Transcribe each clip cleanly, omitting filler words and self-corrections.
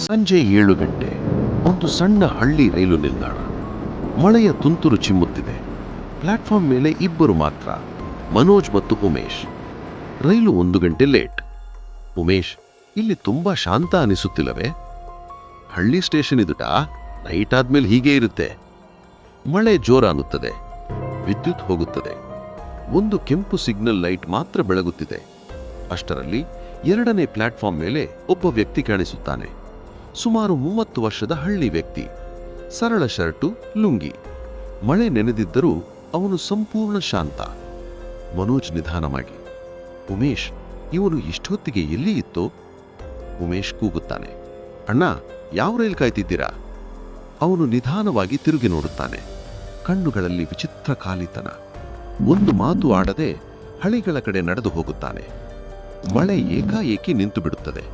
ಸಂಜೆ 7 ಗಂಟೆ. ಒಂದು ಸಣ್ಣ ಹಳ್ಳಿ ರೈಲು ನಿಲ್ದಾಣ. ಮಳೆಯ ತುಂತುರು ಚಿಮ್ಮುತ್ತಿದೆ. ಪ್ಲಾಟ್ಫಾರ್ಮ್ ಮೇಲೆ ಇಬ್ಬರು ಮಾತ್ರ, ಮನೋಜ್ ಮತ್ತು ಉಮೇಶ್. ರೈಲು 1 ಗಂಟೆ ಲೇಟ್. ಉಮೇಶ್, ಇಲ್ಲಿ ತುಂಬಾ ಶಾಂತ ಅನಿಸುತ್ತಿಲ್ಲವೇ? ಹಳ್ಳಿ ಸ್ಟೇಷನ್ ಇದುಟಾ? ನೈಟ್ ಆದ್ಮೇಲೆ ಹೀಗೆ ಇರುತ್ತೆ. ಮಳೆ ಜೋರಾನುತ್ತದೆ. ವಿದ್ಯುತ್ ಹೋಗುತ್ತದೆ. ಒಂದು ಕೆಂಪು ಸಿಗ್ನಲ್ ಲೈಟ್ ಮಾತ್ರ ಬೆಳಗುತ್ತಿದೆ. ಅಷ್ಟರಲ್ಲಿ 2ನೇ ಪ್ಲಾಟ್ಫಾರ್ಮ್ ಮೇಲೆ ಒಬ್ಬ ವ್ಯಕ್ತಿ ಕಾಣಿಸುತ್ತಾನೆ. ಸುಮಾರು 30 ವರ್ಷದ ಹಳ್ಳಿ ವ್ಯಕ್ತಿ. ಸರಳ ಶರ್ಟು, ಲುಂಗಿ. ಮಳೆ ನೆನೆದಿದ್ದರೂ ಅವನು ಸಂಪೂರ್ಣ ಶಾಂತ. ಮನೋಜ್ ನಿಧಾನವಾಗಿ, ಉಮೇಶ್, ಇವನು ಇಷ್ಟೊತ್ತಿಗೆ ಎಲ್ಲಿ ಇತ್ತೋ? ಉಮೇಶ್ ಕೂಗುತ್ತಾನೆ, ಅಣ್ಣ, ಯಾವ ರೈಲ್ ಕಾಯ್ತಿದ್ದೀರಾ? ಅವನು ನಿಧಾನವಾಗಿ ತಿರುಗಿ ನೋಡುತ್ತಾನೆ. ಕಣ್ಣುಗಳಲ್ಲಿ ವಿಚಿತ್ರ ಖಾಲಿತನ. ಒಂದು ಮಾತು ಆಡದೆ ಹಳಿಗಳ ಕಡೆ ನಡೆದು ಹೋಗುತ್ತಾನೆ. ಮಳೆ ಏಕಾಏಕಿ ನಿಂತು ಬಿಡುತ್ತದೆ.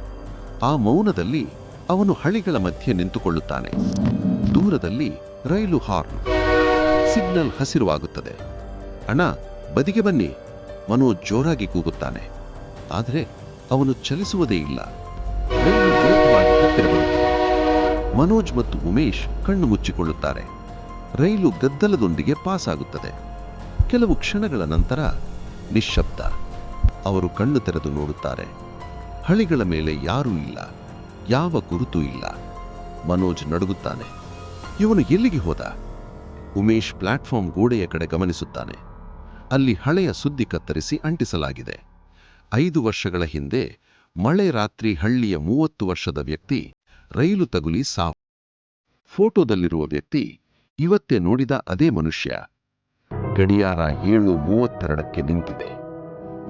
ಆ ಮೌನದಲ್ಲಿ ಅವನು ಹಳಿಗಳ ಮಧ್ಯೆ ನಿಂತುಕೊಳ್ಳುತ್ತಾನೆ. ದೂರದಲ್ಲಿ ರೈಲು ಹಾರ್ನ್. ಸಿಗ್ನಲ್ ಹಸಿರುವಾಗುತ್ತದೆ. ಅಣ್ಣ, ಬದಿಗೆ ಬನ್ನಿ, ಮನೋಜ್ ಜೋರಾಗಿ ಕೂಗುತ್ತಾನೆ. ಆದರೆ ಅವನು ಚಲಿಸುವುದೇ ಇಲ್ಲ. ರೈಲು ವೇಗವಾಗಿ ಹತ್ತಿರ ಬರುತ್ತದೆ. ಮನೋಜ್ ಮತ್ತು ಉಮೇಶ್ ಕಣ್ಣು ಮುಚ್ಚಿಕೊಳ್ಳುತ್ತಾರೆ. ರೈಲು ಗದ್ದಲದೊಂದಿಗೆ ಪಾಸ್ ಆಗುತ್ತದೆ. ಕೆಲವು ಕ್ಷಣಗಳ ನಂತರ ನಿಶ್ಶಬ್ದ. ಅವರು ಕಣ್ಣು ತೆರೆದು ನೋಡುತ್ತಾರೆ. ಹಳಿಗಳ ಮೇಲೆ ಯಾರೂ ಇಲ್ಲ, ಯಾವ ಗುರುತೂ ಇಲ್ಲ. ಮನೋಜ್ ನಡುಗುತ್ತಾನೆ. ಇವನು ಎಲ್ಲಿಗೆ ಹೋದ? ಉಮೇಶ್ ಪ್ಲಾಟ್ಫಾರ್ಮ್ ಗೋಡೆಯ ಕಡೆ ಗಮನಿಸುತ್ತಾನೆ. ಅಲ್ಲಿ ಹಳೆಯ ಸುದ್ದಿ ಕತ್ತರಿಸಿ ಅಂಟಿಸಲಾಗಿದೆ. 5 ವರ್ಷಗಳ ಹಿಂದೆ ಮಳೆ ರಾತ್ರಿ ಹಳ್ಳಿಯ 30 ವರ್ಷದ ವ್ಯಕ್ತಿ ರೈಲು ತಗುಲಿ ಸಾವು. ಫೋಟೋದಲ್ಲಿರುವ ವ್ಯಕ್ತಿ ಇವತ್ತೇ ನೋಡಿದ ಅದೇ ಮನುಷ್ಯ. ಗಡಿಯಾರ 7:32ಕ್ಕೆ ನಿಂತಿದೆ.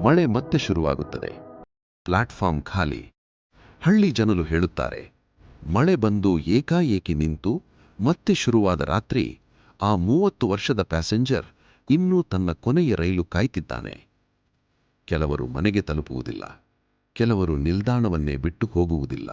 ಮಳೆ ಮತ್ತೆ ಶುರುವಾಗುತ್ತದೆ. ಪ್ಲಾಟ್ಫಾರ್ಮ್ ಖಾಲಿ. ಹಳ್ಳಿ ಜನರು ಹೇಳುತ್ತಾರೆ, ಮಳೆ ಬಂದು ಏಕಾಏಕಿ ನಿಂತು ಮತ್ತೆ ಶುರುವಾದ ರಾತ್ರಿ ಆ 30 ವರ್ಷದ ಪ್ಯಾಸೆಂಜರ್ ಇನ್ನೂ ತನ್ನ ಕೊನೆಯ ರೈಲು ಕಾಯ್ತಿದ್ದಾನೆ. ಕೆಲವರು ಮನೆಗೆ ತಲುಪುವುದಿಲ್ಲ. ಕೆಲವರು ನಿಲ್ದಾಣವನ್ನೇ ಬಿಟ್ಟು ಹೋಗುವುದಿಲ್ಲ.